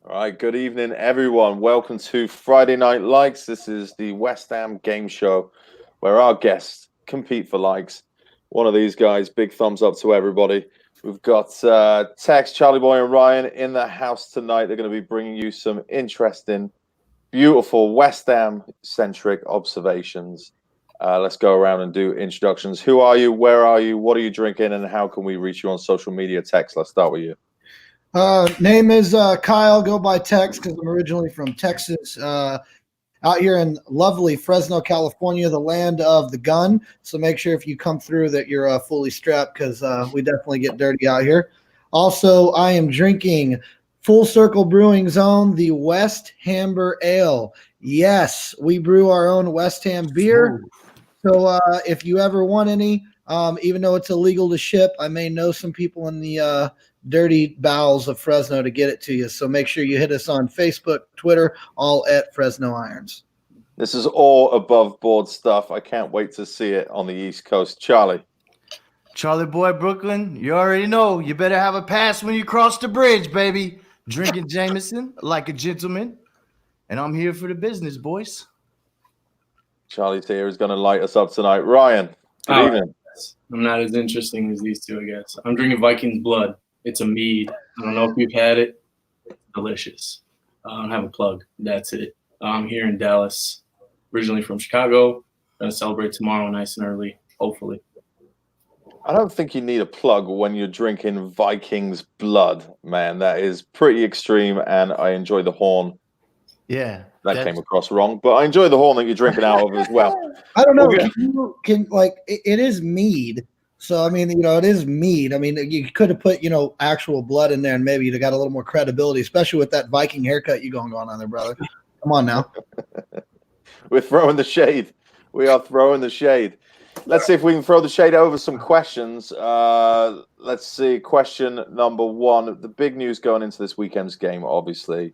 All right, good evening, everyone. Welcome to Friday Night Likes. This is the West Ham game show where our guests compete for likes. One of these guys, big thumbs up to everybody. We've got Tex, Charlie Boy, and Ryan in the house tonight. They're going to be bringing you some interesting, beautiful West Ham-centric observations. Let's go around and do introductions. Who are you? Where are you? What are you drinking? And how can we reach you on social media? Tex, let's start with you. Name is Kyle. Go by Tex because I'm originally from Texas. Out here in lovely Fresno, California, the land of the gun. So make sure if you come through that you're fully strapped because we definitely get dirty out here. Also, I am drinking Full Circle Brewing's own the West Hamber Ale. Yes, we brew our own West Ham beer. So if you ever want any, even though it's illegal to ship, I may know some people in the dirty bowels of Fresno to get it to you. So make sure you hit us on Facebook, Twitter, all at Fresno Irons. This is all above board stuff. I can't wait to see it on the East Coast. Charlie Boy, Brooklyn, you already know. You better have a pass when you cross the bridge, baby. Drinking Jameson like a gentleman. And I'm here for the business, boys. Charlie's here is going to light us up tonight. Ryan, good evening. I'm not as interesting as these two, I guess. I'm drinking Vikings Blood. It's a mead. I don't know if you've had it. It's delicious. I don't have a plug. That's it. I'm here in Dallas, originally from Chicago. Going to celebrate tomorrow nice and early, hopefully. I don't think you need a plug when you're drinking Vikings Blood, man. That is pretty extreme, and I enjoy the horn. Yeah. That came across wrong, but I enjoy the horn that you're drinking out of as well. I don't know. It is mead. So, I mean, it is mead. I mean, you could have put, actual blood in there and maybe you'd have got a little more credibility, especially with that Viking haircut you going on there, brother. Come on now. We're throwing the shade. We are throwing the shade. Let's see if we can throw the shade over some questions. Let's see. Question number one. The big news going into this weekend's game, obviously,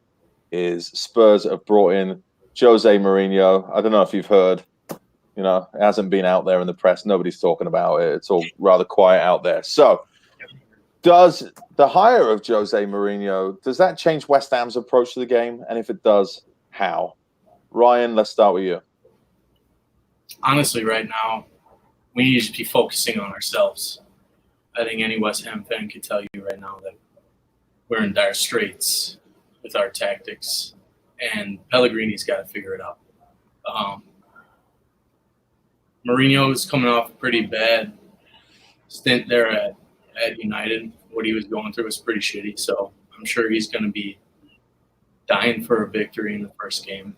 is Spurs have brought in Jose Mourinho. I don't know if you've heard. It hasn't been out there in the press. Nobody's talking about it. It's all rather quiet out there. So, does the hire of Jose Mourinho, does that change West Ham's approach to the game? And if it does, how? Ryan, let's start with you. Honestly, right now, we need to be focusing on ourselves. I think any West Ham fan can tell you right now that we're in dire straits with our tactics, and Pellegrini's got to figure it out. Mourinho is coming off a pretty bad stint there at United. What he was going through was pretty shitty, so I'm sure he's going to be dying for a victory in the first game.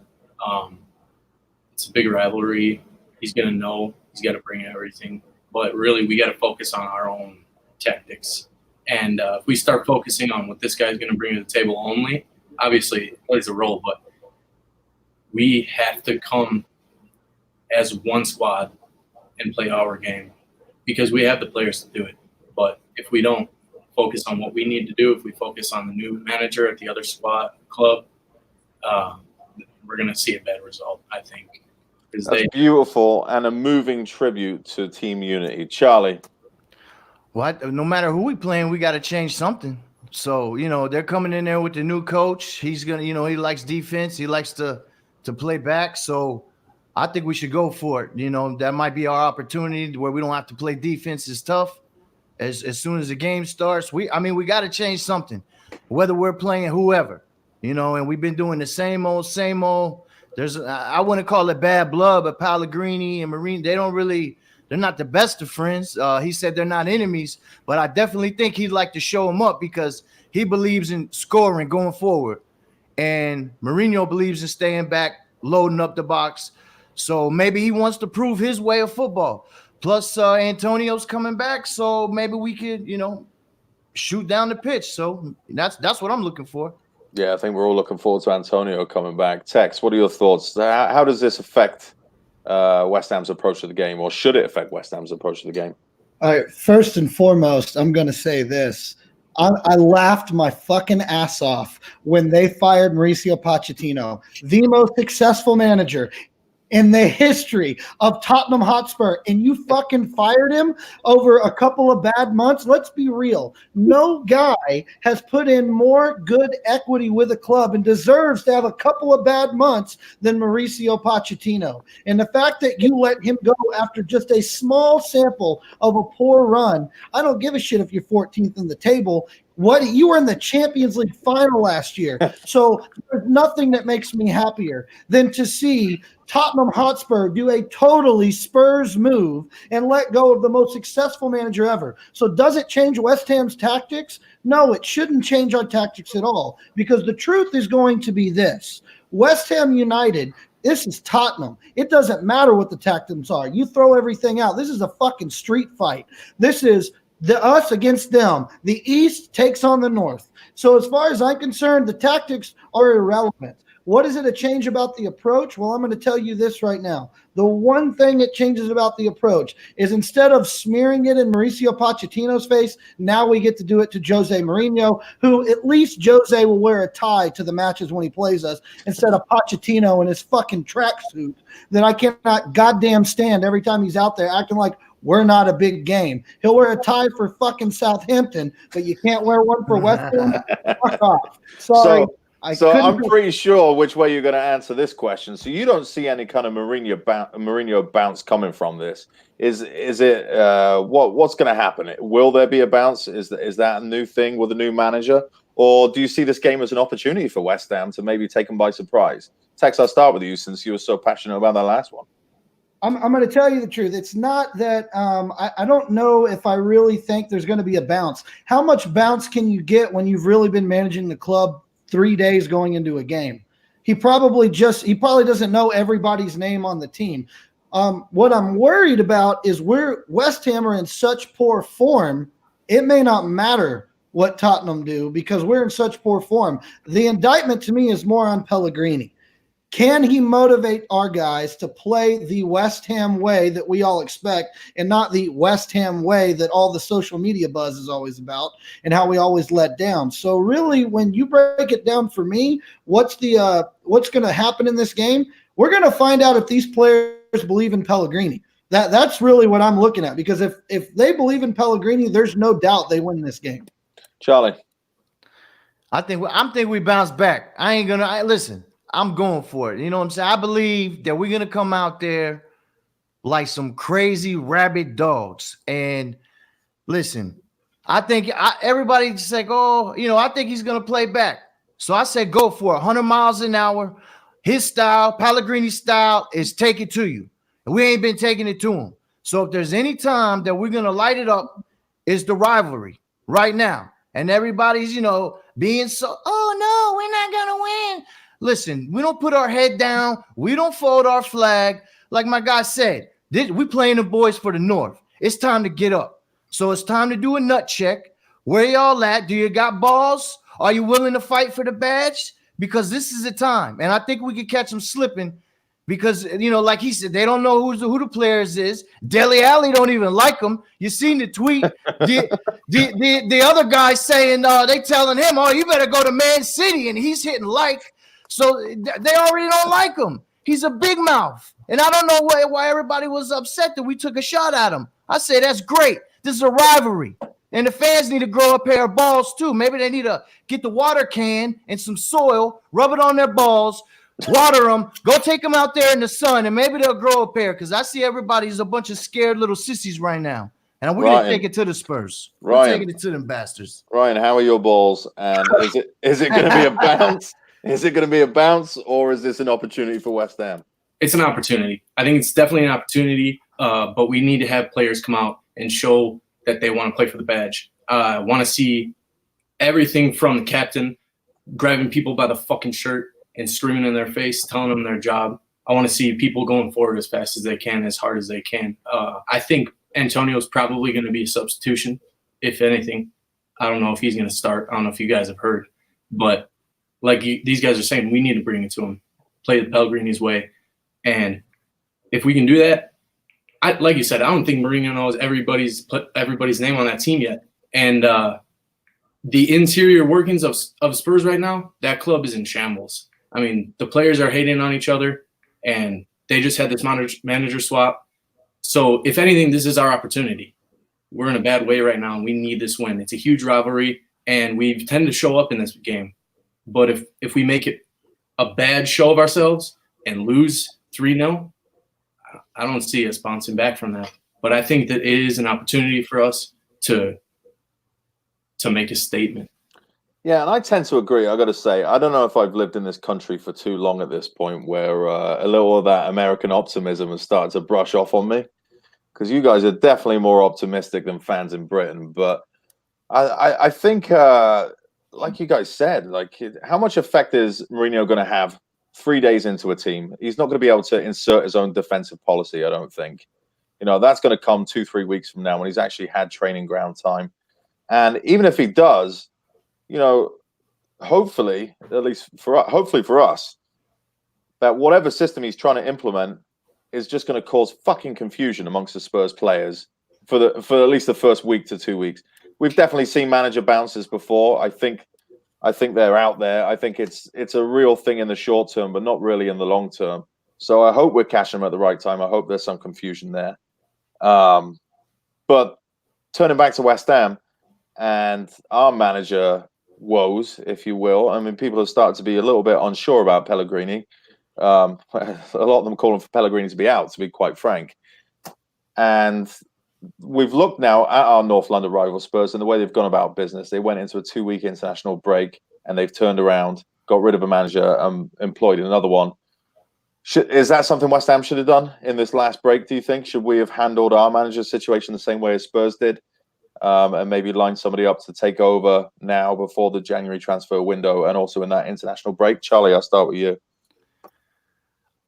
It's a big rivalry. He's going to know he's got to bring everything, but really we got to focus on our own tactics. And if we start focusing on what this guy's going to bring to the table only, obviously it plays a role, but we have to come as one squad and play our game because we have the players to do it. But if we don't focus on what we need to do, if we focus on the new manager at the other club, we're going to see a bad result, I think. That's beautiful and a moving tribute to team unity. Charlie. No matter who we playing, we got to change something. So, they're coming in there with the new coach. He's going to, he likes defense. He likes to play back. So I think we should go for it. That might be our opportunity where we don't have to play defense as tough as soon as the game starts. We got to change something, whether we're playing whoever, and we've been doing the same old. I wouldn't call it bad blood, but Pellegrini and Mourinho, they're not the best of friends. He said they're not enemies, but I definitely think he'd like to show them up because he believes in scoring going forward. And Mourinho believes in staying back, loading up the box. So maybe he wants to prove his way of football. Plus, Antonio's coming back, so maybe we could, shoot down the pitch. So that's what I'm looking for. Yeah, I think we're all looking forward to Antonio coming back. Tex, what are your thoughts? How does this affect West Ham's approach to the game, or should it affect West Ham's approach to the game? All right, first and foremost, I'm going to say this. I laughed my fucking ass off when they fired Mauricio Pochettino, the most successful manager in the history of Tottenham Hotspur, and you fucking fired him over a couple of bad months. Let's be real. No guy has put in more good equity with a club and deserves to have a couple of bad months than Mauricio Pochettino. And the fact that you let him go after just a small sample of a poor run, I don't give a shit if you're 14th in the table. What you were in the Champions League final last year. So there's nothing that makes me happier than to see Tottenham Hotspur do a totally Spurs move and let go of the most successful manager ever. So does it change West Ham's tactics? No, it shouldn't change our tactics at all, because the truth is going to be this. West Ham United, this is Tottenham. It doesn't matter what the tactics are. You throw everything out. This is a fucking street fight. This is us against them. The East takes on the North. So as far as I'm concerned, the tactics are irrelevant. What is it a change about the approach? Well, I'm going to tell you this right now. The one thing that changes about the approach is instead of smearing it in Mauricio Pochettino's face, now we get to do it to Jose Mourinho, who at least Jose will wear a tie to the matches when he plays us, instead of Pochettino in his fucking tracksuit that I cannot goddamn stand every time he's out there acting like we're not a big game. He'll wear a tie for fucking Southampton, but you can't wear one for West Ham? Fuck off. Sorry. So I'm pretty sure which way you're going to answer this question. So you don't see any kind of Mourinho bounce coming from this. Is it what's going to happen? Will there be a bounce? Is that a new thing with a new manager, or do you see this game as an opportunity for West Ham to maybe take them by surprise? Tex, I'll start with you since you were so passionate about that last one. I'm going to tell you the truth. It's not that I don't know if I really think there's going to be a bounce. How much bounce can you get when you've really been managing the club 3 days going into a game? He probably doesn't know everybody's name on the team. What I'm worried about is West Ham are in such poor form, it may not matter what Tottenham do because we're in such poor form. The indictment to me is more on Pellegrini. Can he motivate our guys to play the West Ham way that we all expect and not the West Ham way that all the social media buzz is always about and how we always let down? So really, when you break it down for me, what's going to happen in this game? We're going to find out if these players believe in Pellegrini. That's really what I'm looking at, because if they believe in Pellegrini, there's no doubt they win this game. Charlie, I think we bounce back. Listen. I'm going for it. You know what I'm saying? I believe that we're going to come out there like some crazy rabid dogs. And listen, I think everybody's like, I think he's going to play back. So I said, go for it. 100 miles an hour. His style, Pellegrini's style, is take it to you. And we ain't been taking it to him. So if there's any time that we're going to light it up, it's the rivalry right now. And everybody's, being so, oh, no, we're not going to win. Listen, we don't put our head down. We don't fold our flag. Like my guy said, we playing the boys for the North. It's time to get up. So it's time to do a nut check. Where y'all at? Do you got balls? Are you willing to fight for the badge? Because this is the time. And I think we could catch them slipping because, like he said, they don't know who the players is. Dele Alli don't even like him. You seen the tweet. The other guy saying they telling him, oh, you better go to Man City. And he's hitting like. So they already don't like him. He's a big mouth. And I don't know why everybody was upset that we took a shot at him. I say that's great. This is a rivalry. And the fans need to grow a pair of balls too. Maybe they need to get the water can and some soil, rub it on their balls, water them, go take them out there in the sun, and maybe they'll grow a pair, because I see everybody's a bunch of scared little sissies right now. And we're going to take it to the Spurs. We're taking it to them bastards. Ryan, how are your balls? And is it going to be a bounce? Is it going to be a bounce, or is this an opportunity for West Ham? It's an opportunity. I think it's definitely an opportunity, but we need to have players come out and show that they want to play for the badge. I want to see everything from the captain grabbing people by the fucking shirt and screaming in their face, telling them their job. I want to see people going forward as fast as they can, as hard as they can. I think Antonio's probably going to be a substitution, if anything. I don't know if he's going to start. I don't know if you guys have heard. But like these guys are saying, we need to bring it to him, play the Pellegrini's way. And if we can do that, like you said, I don't think Mourinho knows everybody's name on that team yet. And the interior workings of Spurs right now, that club is in shambles. I mean, the players are hating on each other, and They just had this manager swap. So if anything, this is our opportunity. We're in a bad way right now, and we need this win. It's a huge rivalry, and we tend to show up in this game. But if we make it a bad show of ourselves and lose 3-0, I don't see us bouncing back from that. But I think that it is an opportunity for us to make a statement. Yeah, and I tend to agree. I got to say, I don't know if I've lived in this country for too long at this point where a little of that American optimism has started to brush off on me, because you guys are definitely more optimistic than fans in Britain. But I think, like you guys said, like how much effect is Mourinho going to have 3 days into a team? He's not going to be able to insert his own defensive policy, I don't think. You know, that's going to come 2-3 weeks from now when he's actually had training ground time. And even if he does, you know, hopefully, at least hopefully for us, that whatever system he's trying to implement is just going to cause fucking confusion amongst the Spurs players for at least the first week to 2 weeks. We've definitely seen manager bounces before. I think they're out there. I think it's a real thing in the short term, but not really in the long term. So I hope we're catching them at the right time. I hope there's some confusion there. But turning back to West Ham and our manager woes, if you will. I mean, people have started to be a little bit unsure about Pellegrini. A lot of them calling for Pellegrini to be out, to be quite frank. And we've looked now at our North London rival Spurs and the way they've gone about business. They went into a 2-week international break and they've turned around, got rid of a manager, employed another one. Is that something West Ham should have done in this last break, do you think? Should we have handled our manager's situation the same way as Spurs did? And maybe line somebody up to take over now before the January transfer window and also in that international break? Charlie, I'll start with you.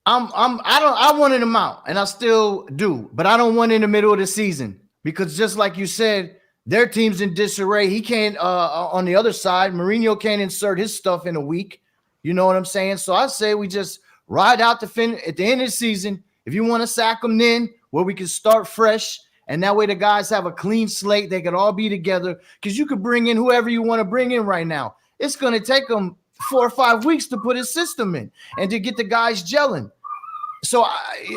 I wanted him out, and I still do, but I don't want in the middle of the season because just like you said, their team's in disarray. He can't on the other side, Mourinho can't insert his stuff in a week. You know what I'm saying? So I say we just ride out at the end of the season. If you want to sack them then, where we can start fresh, and that way the guys have a clean slate, they could all be together, because you could bring in whoever you want to bring in right now. It's going to take them 4 or 5 weeks to put his system in and to get the guys gelling. So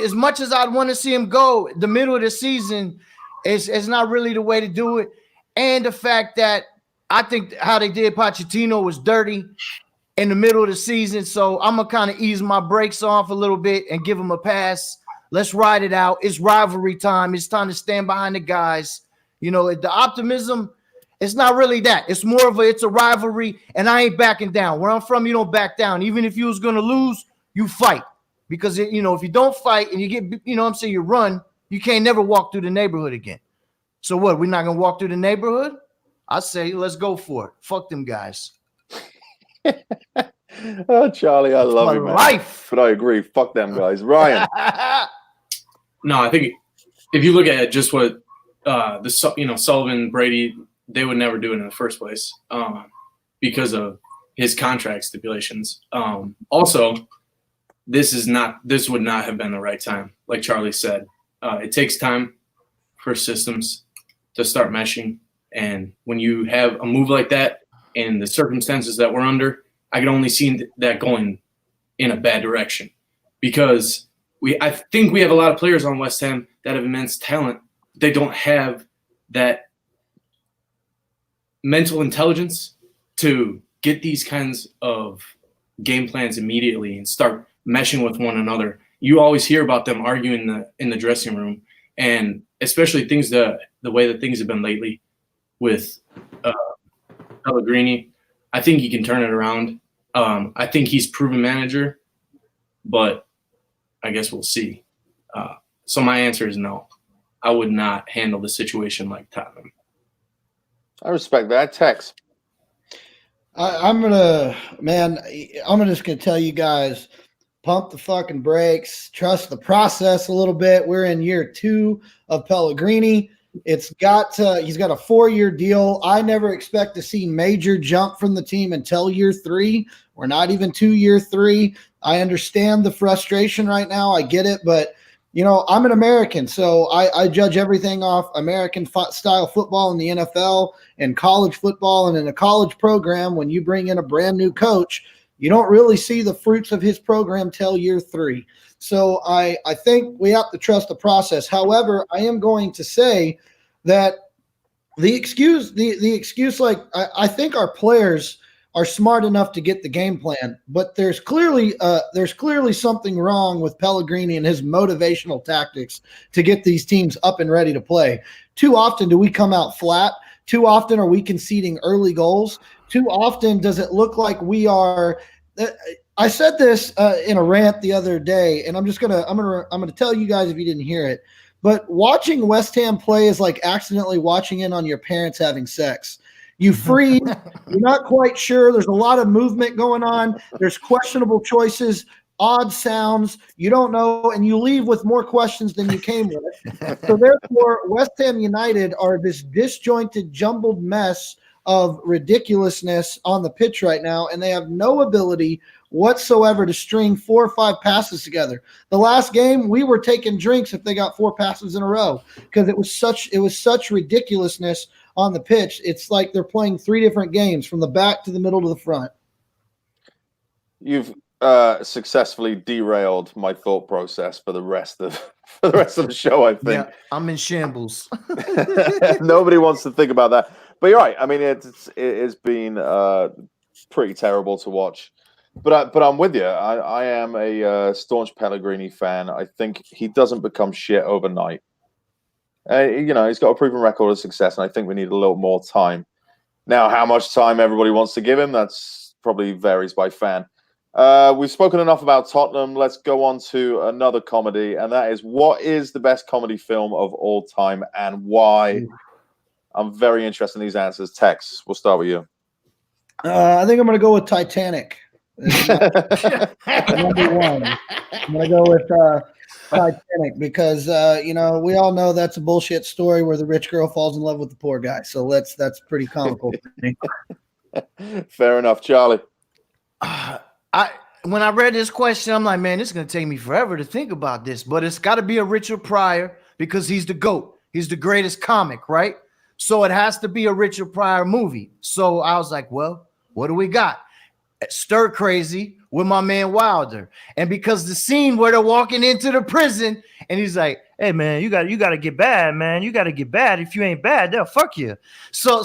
as much as I'd want to see him go, the middle of the season is not really the way to do it. And the fact that I think how they did Pochettino was dirty in the middle of the season. So I'm going to kind of ease my brakes off a little bit and give him a pass. Let's ride it out. It's rivalry time. It's time to stand behind the guys. You know, the optimism, it's not really that. It's more of it's a rivalry, and I ain't backing down. Where I'm from, you don't back down. Even if you was going to lose, you fight. Because, if you don't fight and you get, you run, you can't never walk through the neighborhood again. So what, we're not going to walk through the neighborhood? I say, let's go for it. Fuck them guys. Oh, Charlie, I love you, man. Life. But I agree. Fuck them guys. Ryan. No, I think if you look at just what Sullivan, Brady, they would never do it in the first place because of his contract stipulations. Also, this would not have been the right time, like Charlie said. It takes time for systems to start meshing, and when you have a move like that in the circumstances that we're under, I can only see that going in a bad direction because I think we have a lot of players on West Ham that have immense talent. They don't have that mental intelligence to get these kinds of game plans immediately and start meshing with one another. You always hear about them arguing in the dressing room, and especially the way that things have been lately with Pellegrini. I think he can turn it around. I think he's proven manager, but I guess we'll see. So my answer is no. I would not handle the situation like Tottenham. I respect that. Tex. I'm just gonna tell you guys, pump the fucking brakes, trust the process a little bit. We're in year 2 of Pellegrini. He's got a 4-year deal. I never expect to see major jump from the team until year 3. We're not even to year 3. I understand the frustration right now. I get it, but I'm an American, so I judge everything off American style football in the NFL and college football. And in a college program, when you bring in a brand new coach, You don't really see the fruits of his program till year 3. So I think we have to trust the process. However, I am going to say that the excuse, like I think our players are smart enough to get the game plan, but there's clearly something wrong with Pellegrini and his motivational tactics to get these teams up and ready to play. Too often do we come out flat. Too often are we conceding early goals. Too often does it look like we are. I said this in a rant the other day, and I'm gonna tell you guys if you didn't hear it. But watching West Ham play is like accidentally watching in on your parents having sex. You freeze. You're not quite sure. There's a lot of movement going on. There's questionable choices, odd sounds. You don't know, and you leave with more questions than you came with. So therefore, West Ham United are this disjointed, jumbled mess of ridiculousness on the pitch right now, and they have no ability whatsoever to string 4 or 5 passes together. The last game, we were taking drinks if they got 4 passes in a row because it was such ridiculousness on the pitch. It's like they're playing 3 different games from the back to the middle to the front. You've successfully derailed my thought process for the rest of the show, I think. Yeah, I'm in shambles. Nobody wants to think about that. But you're right. I mean, it's been pretty terrible to watch. But I'm with you. I am a staunch Pellegrini fan. I think he doesn't become shit overnight. He's got a proven record of success, and I think we need a little more time. Now, how much time everybody wants to give him, that's probably varies by fan. We've spoken enough about Tottenham. Let's go on to another comedy, and that is, what is the best comedy film of all time and why? I'm very interested in these answers. Tex, we'll start with you. I think I'm going to go with Titanic. Number 1. I'm going to go with Titanic because we all know that's a bullshit story where the rich girl falls in love with the poor guy. So that's pretty comical for me. Fair enough, Charlie. When I read this question, I'm like, man, this is gonna take me forever to think about this, but it's got to be a Richard Pryor because he's the GOAT. He's the greatest comic, right? So it has to be a Richard Pryor movie. So I was like, well, what do we got? Stir Crazy with my man Wilder. And because the scene where they're walking into the prison and he's like, hey man, you gotta get bad, man. You gotta get bad. If you ain't bad, they'll fuck you. So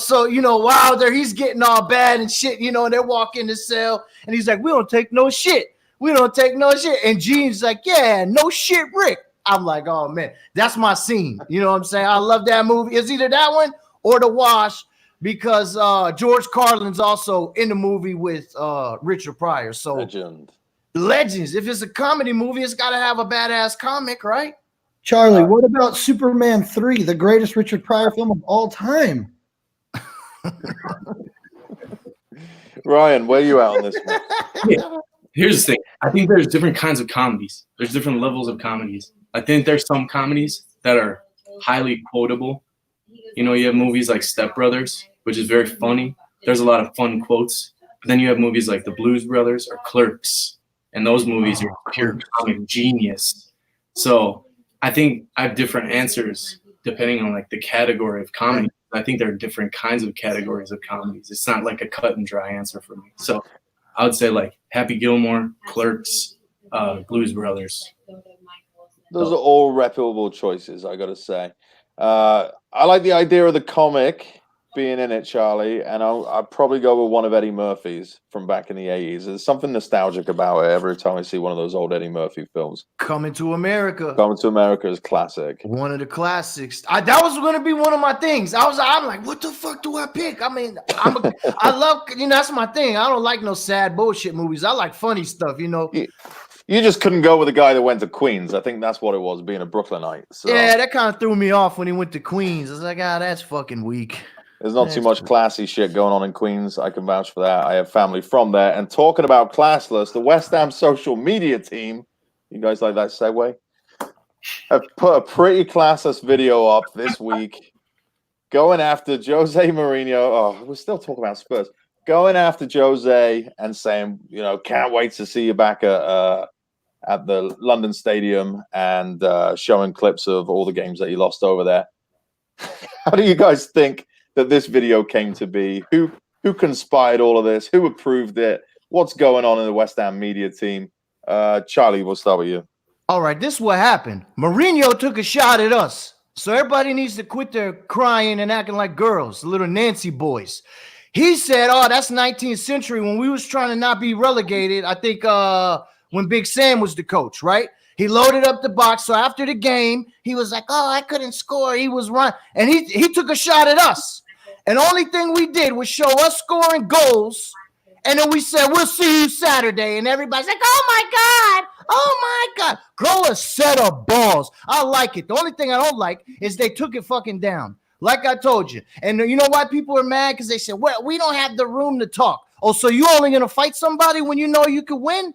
Wilder, he's getting all bad and shit, and they're walking the cell and he's like, we don't take no shit. We don't take no shit. And Gene's like, yeah, no shit, Rick. I'm like, oh man, that's my scene. You know what I'm saying? I love that movie. It's either that one or The Wash. Because George Carlin's also in the movie with Richard Pryor. So legends. If it's a comedy movie, it's got to have a badass comic, right? Charlie, what about Superman 3, the greatest Richard Pryor film of all time? Ryan, where are you at on this one? Yeah. Here's the thing. I think there's different kinds of comedies. There's different levels of comedies. I think there's some comedies that are highly quotable. You have movies like Step Brothers, which is very funny. There's a lot of fun quotes. But then you have movies like The Blues Brothers or Clerks. And those movies are pure comic genius. So I think I have different answers depending on like the category of comedy. I think there are different kinds of categories of comedies. It's not like a cut and dry answer for me. So I would say like Happy Gilmore, Clerks, Blues Brothers. Those are all reputable choices, I got to say. I like the idea of the comic being in it, Charlie, and I'd probably go with one of Eddie Murphy's from back in the 80s. There's something nostalgic about it every time I see one of those old Eddie Murphy films. Coming to America. Coming to America is classic. One of the classics. That was going to be one of my things. I'm like, what the fuck do I pick? I mean, I love, that's my thing. I don't like no sad bullshit movies. I like funny stuff, You just couldn't go with a guy that went to Queens. I think that's what it was, being a Brooklynite. So. Yeah, that kind of threw me off when he went to Queens. I was like, that's fucking weak. There's not too much classy shit going on in Queens. I can vouch for that. I have family from there. And talking about classless, the West Ham social media team, you guys like that segue? Have put a pretty classless video up this week going after Jose Mourinho. Oh, we're still talking about Spurs. Going after Jose and saying, can't wait to see you back at the London Stadium and showing clips of all the games that you lost over there. How do you guys think that this video came to be? Who conspired all of this? Who approved it? what's going on in the West Ham media team. Charlie, we'll start with you. All right, this is what happened. Mourinho took a shot at us. So everybody needs to quit their crying and acting like girls, little Nancy boys. He said, oh, that's 19th century when we was trying to not be relegated. I think when Big Sam was the coach, right? He loaded up the box. So after the game, he was like, oh, I couldn't score. He was run. And he took a shot at us. And the only thing we did was show us scoring goals. And then we said, we'll see you Saturday. And everybody's like, oh, my God. Oh, my God. Grow a set of balls. I like it. The only thing I don't like is they took it fucking down. Like I told you. And you know why people are mad? Because they said, well, we don't have the room to talk. Oh, so you only going to fight somebody when you know you could win?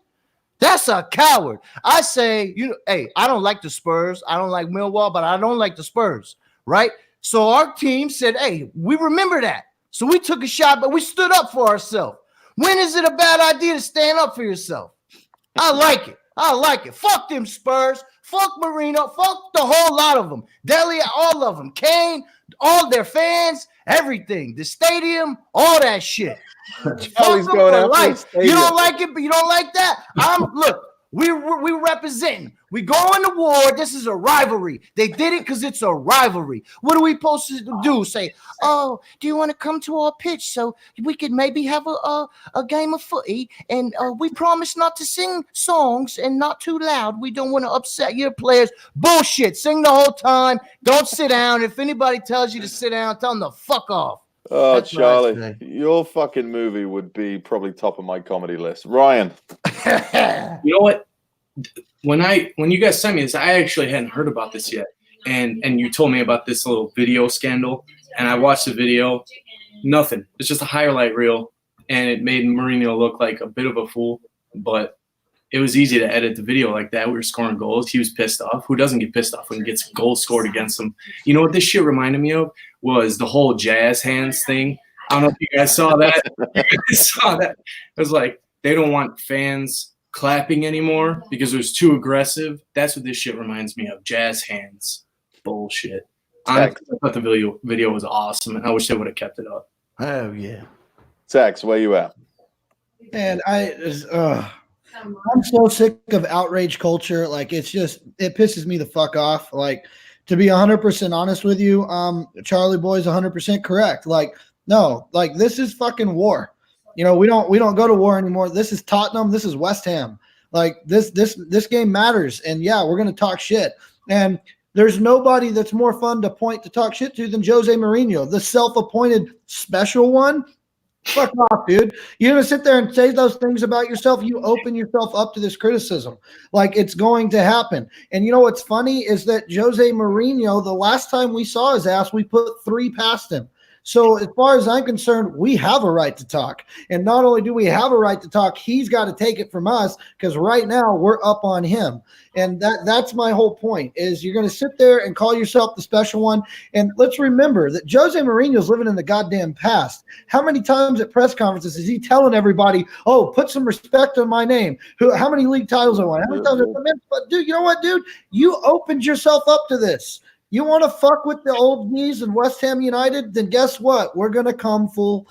That's a coward. I say, hey, I don't like the Spurs. I don't like Millwall, but I don't like the Spurs, right? So our team said, hey, we remember that. So we took a shot, but we stood up for ourselves. When is it a bad idea to stand up for yourself? I like it. I like it. Fuck them Spurs. Fuck Mourinho. Fuck the whole lot of them. Dele, all of them. Kane, all their fans, everything. The stadium, all that shit. Charlie's going out life. You don't like it, but you don't like that. Look. We representing. We go into war. This is a rivalry. They did it because it's a rivalry. What are we supposed to do? Say, oh, do you want to come to our pitch so we could maybe have a game of footy? And we promise not to sing songs and not too loud. We don't want to upset your players. Bullshit. Sing the whole time. Don't sit down. If anybody tells you to sit down, tell them to fuck off. Oh, That's Charlie, your fucking movie would be probably top of my comedy list. Ryan. You know what? When you guys sent me this, I actually hadn't heard about this yet. And you told me about this little video scandal. And I watched the video. Nothing. It's just a highlight reel. And it made Mourinho look like a bit of a fool. But it was easy to edit the video like that. We were scoring goals. He was pissed off. Who doesn't get pissed off when he gets goals scored against him? You know what this shit reminded me of? Was the whole jazz hands thing. I don't know if you guys saw that. It was like they don't want fans clapping anymore because it was too aggressive. That's what this shit reminds me of. Jazz hands. Bullshit. I thought the video was awesome, and I wish they would have kept it up. Oh, yeah. Tex, where you at? And I'm so sick of outrage culture. Like, it pisses me the fuck off. Like, to be 100% honest with you, Charlie Boy's 100% correct. Like, no, like this is fucking war. We don't go to war anymore. This is Tottenham. This is West Ham. Like this game matters. And yeah, we're gonna talk shit. And there's nobody that's more fun to point to talk shit to than Jose Mourinho, the self-appointed special one. Fuck off, dude. You're going to sit there and say those things about yourself. You open yourself up to this criticism. Like, it's going to happen. And you know what's funny is that Jose Mourinho, the last time we saw his ass, we put 3 past him. So as far as I'm concerned, we have a right to talk. And not only do we have a right to talk, he's got to take it from us because right now we're up on him. And that's my whole point is you're going to sit there and call yourself the special one. And let's remember that Jose Mourinho is living in the goddamn past. How many times at press conferences is he telling everybody, oh, put some respect on my name? How many league titles I won? How many times? But dude, you know what, dude? You opened yourself up to this. You want to fuck with the old knees and West Ham United? Then guess what? We're going to come full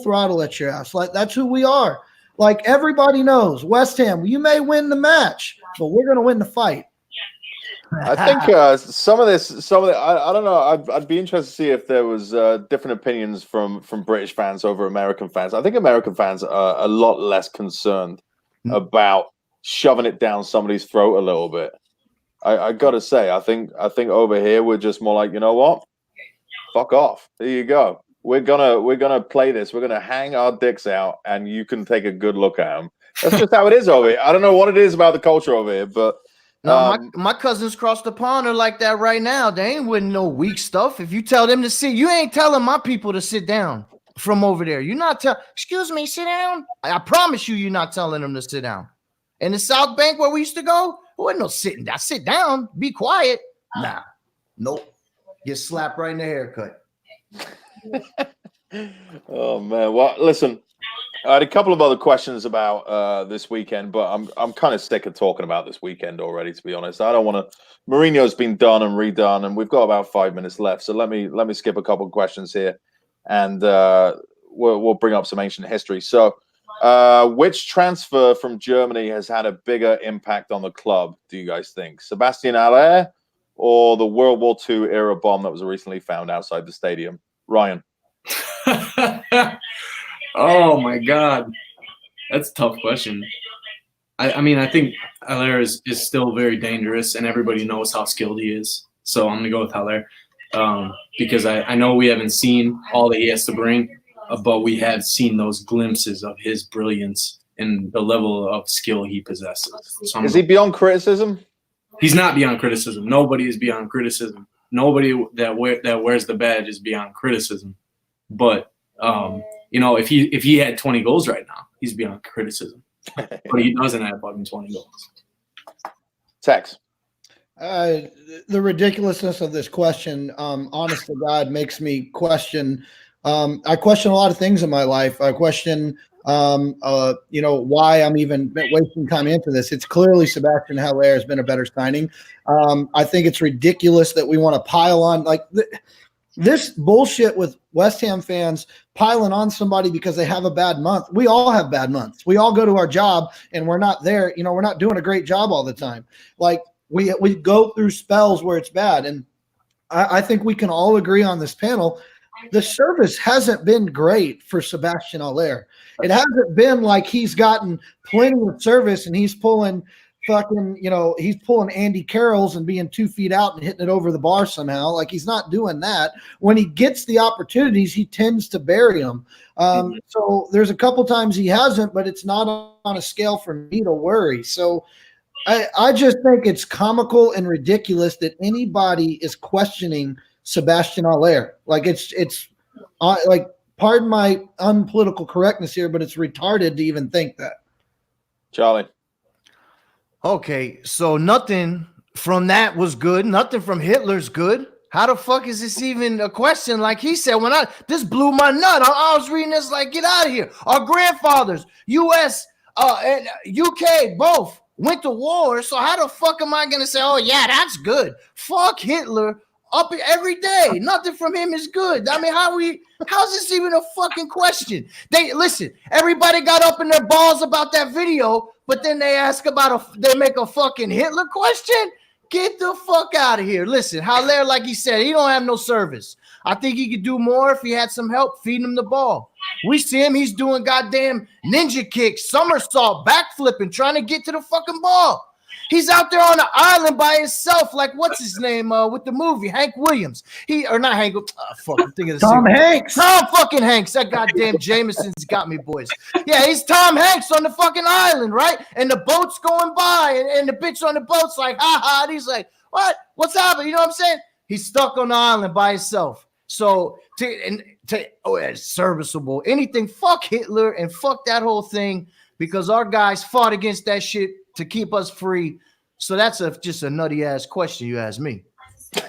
throttle at your ass. Like, that's who we are. Like, everybody knows West Ham, you may win the match, but we're going to win the fight. I think some of the, I don't know. I'd be interested to see if there was different opinions from British fans over American fans. I think American fans are a lot less concerned about shoving it down somebody's throat a little bit. I gotta say, I think over here we're just more like, you know what? Fuck off. There you go. We're gonna play this. We're gonna hang our dicks out, and you can take a good look at them. That's just how it is over here. I don't know what it is about the culture over here, but no, my cousins across the pond are like that right now. They ain't with no weak stuff. If you tell them to sit, you ain't telling my people to sit down from over there. You're not excuse me, sit down. I promise you're not telling them to sit down. In the South Bank where we used to go, there wasn't no sitting down. Sit down, be quiet. Nah, nope. Get slapped right in the haircut. Oh man. Well, listen, I had a couple of other questions about this weekend, but I'm kind of sick of talking about this weekend already, to be honest. I don't want to. Mourinho's been done and redone, and we've got about 5 minutes left. So let me skip a couple of questions here, and we'll bring up some ancient history. So Which transfer from Germany has had a bigger impact on the club, do you guys think? Sebastian Haller or the World War II era bomb that was recently found outside the stadium? Ryan. Oh my God, that's a tough question. I mean, I think Haller is still very dangerous, and everybody knows how skilled he is. So I'm gonna go with Haller because I know we haven't seen all that he has to bring, but we have seen those glimpses of his brilliance and the level of skill he possesses. So Is he beyond criticism? He's not beyond criticism. Nobody is beyond criticism. Nobody that wears the badge is beyond criticism. But if he had 20 goals right now, he's beyond criticism. But he doesn't have fucking 20 goals. Tex. The ridiculousness of this question, honest to God, makes me question. I question a lot of things in my life. I question, why I'm even wasting time into this. It's clearly Sebastian Haller has been a better signing. I think it's ridiculous that we want to pile on this bullshit with West Ham fans piling on somebody because they have a bad month. We all have bad months. We all go to our job and we're not there. We're not doing a great job all the time. Like we go through spells where it's bad. And I think we can all agree on this panel. The service hasn't been great for Sebastian Haller. It hasn't been like he's gotten plenty of service and he's pulling he's pulling Andy Carroll's and being 2 feet out and hitting it over the bar somehow. Like he's not doing that. When he gets the opportunities, he tends to bury them. So there's a couple times he hasn't, but it's not on a scale for me to worry. So I just think it's comical and ridiculous that anybody is questioning Sebastian Haller. Like it's like, pardon my unpolitical correctness here, but it's retarded to even think that. Charlie. Okay, so nothing from that was good. Nothing from Hitler's good. How the fuck is this even a question? Like he said, this blew my nut. I was reading this like, get out of here. Our grandfathers, U.S. And UK, both went to war. So how the fuck am I going to say, oh, yeah, that's good? Fuck Hitler up every day. Nothing from him is good. I mean, how's this even a fucking question? Listen, everybody got up in their balls about that video, but then they ask they make a fucking Hitler question? Get the fuck out of here. Listen, Haller, like he said, he don't have no service. I think he could do more if he had some help feeding him the ball. We see him, he's doing goddamn ninja kicks, somersault, backflipping, trying to get to the fucking ball. He's out there on the island by himself, like what's his name with the movie, Hank Williams. I'm thinking of Tom Hanks. Tom fucking Hanks. That goddamn Jameson's got me, boys. Yeah, he's Tom Hanks on the fucking island, right? And the boat's going by, and the bitch on the boat's like, ha ha. And he's like, what? What's happening? You know what I'm saying? He's stuck on the island by himself. So it's serviceable. Anything, fuck Hitler and fuck that whole thing, because our guys fought against that shit to keep us free. So that's just a nutty ass question you asked me.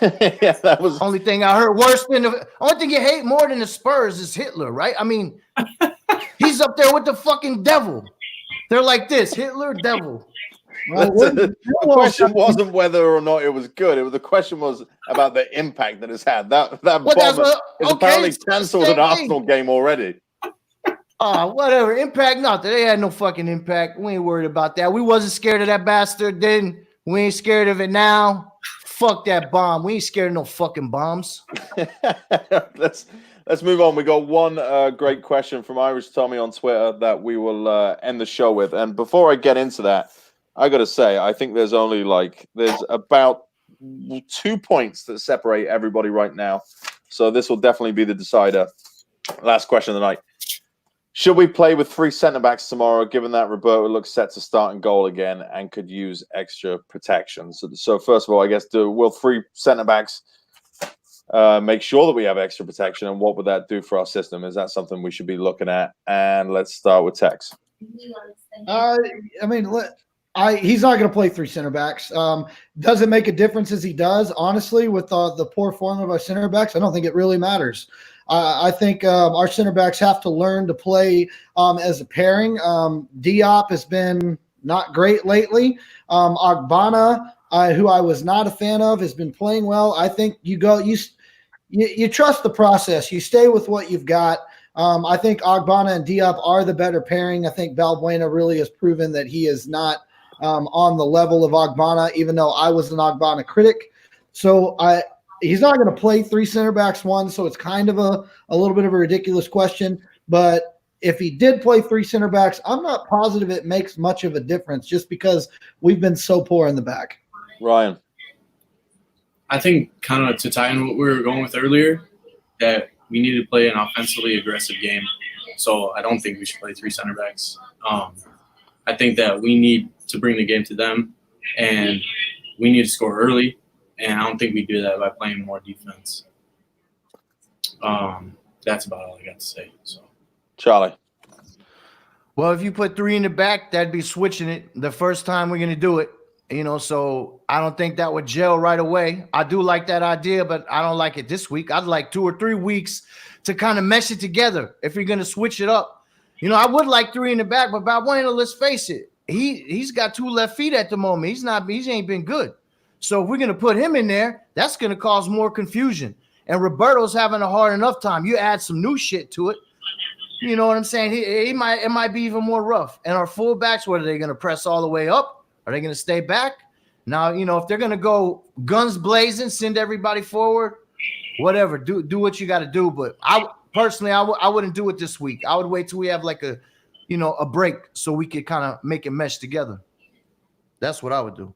Yeah, that was only thing I heard worse than only thing you hate more than the Spurs is Hitler, right? I mean, he's up there with the fucking devil. They're like this, Hitler, devil. The question wasn't whether or not it was good. The question was about the impact that it's had. That bomb is apparently cancelled an Arsenal game already. Whatever. Impact, nothing. They had no fucking impact. We ain't worried about that. We wasn't scared of that bastard then. We ain't scared of it now. Fuck that bomb. We ain't scared of no fucking bombs. Let's move on. We got one great question from Irish Tommy on Twitter that we will end the show with. And before I get into that, I got to say, I think there's about 2 points that separate everybody right now. So this will definitely be the decider. Last question of the night. Should we play with 3 centre-backs tomorrow, given that Roberto looks set to start in goal again and could use extra protection? So first of all, I guess, will 3 centre-backs make sure that we have extra protection, and what would that do for our system? Is that something we should be looking at? And let's start with Tex. He's not going to play 3 centre-backs. Does it make a difference as he does? Honestly, with the poor form of our centre-backs, I don't think it really matters. I think our center backs have to learn to play as a pairing. Diop has been not great lately. Ogbonna, who I was not a fan of, has been playing well. I think you trust the process. You stay with what you've got. I think Ogbonna and Diop are the better pairing. I think Balbuena really has proven that he is not on the level of Ogbonna, even though I was an Ogbonna critic. So he's not going to play 3 center backs one, so it's kind of a little bit of a ridiculous question. But if he did play 3 center backs, I'm not positive it makes much of a difference just because we've been so poor in the back. Ryan. I think kind of to tie in what we were going with earlier, that we need to play an offensively aggressive game. So I don't think we should play 3 center backs. I think that we need to bring the game to them, and we need to score early. And I don't think we do that by playing more defense. That's about all I got to say. So, Charlie. Well, if you put 3 in the back, that'd be switching it the first time we're going to do it. So I don't think that would gel right away. I do like that idea, but I don't like it this week. I'd like 2 or 3 weeks to kind of mesh it together if you're going to switch it up. I would like 3 in the back, but Balbuena, let's face it, he's got 2 left feet at the moment. He ain't been good. So if we're going to put him in there, that's going to cause more confusion. And Roberto's having a hard enough time. You add some new shit to it. You know what I'm saying? It might be even more rough. And our fullbacks, what are they going to press all the way up? Are they going to stay back? Now, if they're going to go guns blazing, send everybody forward, whatever, do what you got to do. But I wouldn't do it this week. I would wait till we have like a break so we could kind of make it mesh together. That's what I would do.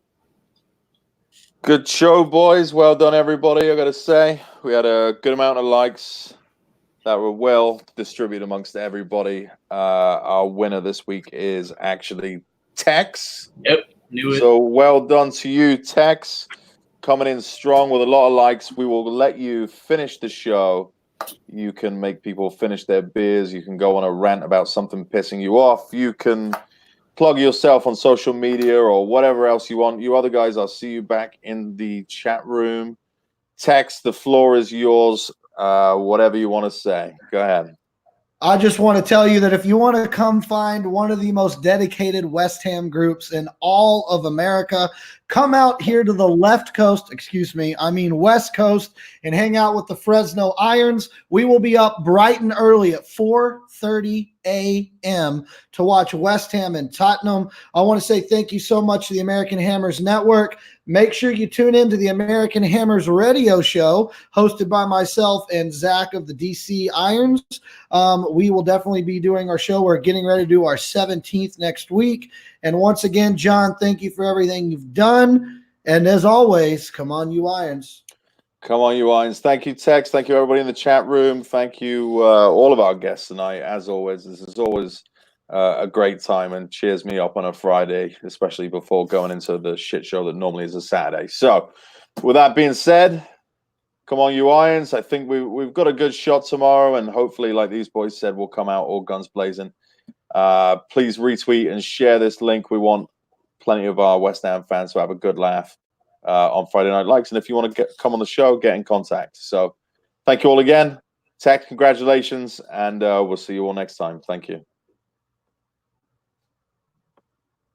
Good show, boys. Well done, everybody. I got to say, we had a good amount of likes that were well distributed amongst everybody. Our winner this week is actually Tex. Yep, knew it. So well done to you, Tex. Coming in strong with a lot of likes. We will let you finish the show. You can make people finish their beers. You can go on a rant about something pissing you off. You can plug yourself on social media or whatever else you want. You other guys, I'll see you back in the chat room. Tex, the floor is yours. Whatever you want to say. Go ahead. I just want to tell you that if you want to come find one of the most dedicated West Ham groups in all of America, come out here to the West Coast, and hang out with the Fresno Irons. We will be up bright and early at 4:30 a.m. to watch West Ham and Tottenham. I want to say thank you so much to the American Hammers Network. Make sure you tune in to the American Hammers radio show hosted by myself and Zach of the DC Irons. We will definitely be doing our show. We're getting ready to do our 17th next week. And once again, John, thank you for everything you've done. And as always, come on, you Irons. Come on, you Irons. Thank you, Tex. Thank you, everybody in the chat room. Thank you, all of our guests tonight. As always, this is always a great time and cheers me up on a Friday, especially before going into the shit show that normally is a Saturday. So, with that being said, come on, you Irons. I think we've got a good shot tomorrow, and hopefully, like these boys said, we'll come out all guns blazing. Please retweet and share this link. We want plenty of our West Ham fans to have a good laugh on Friday Night Likes. And if you want to come on the show, get in contact. So thank you all again. Tex, congratulations. And we'll see you all next time. Thank you.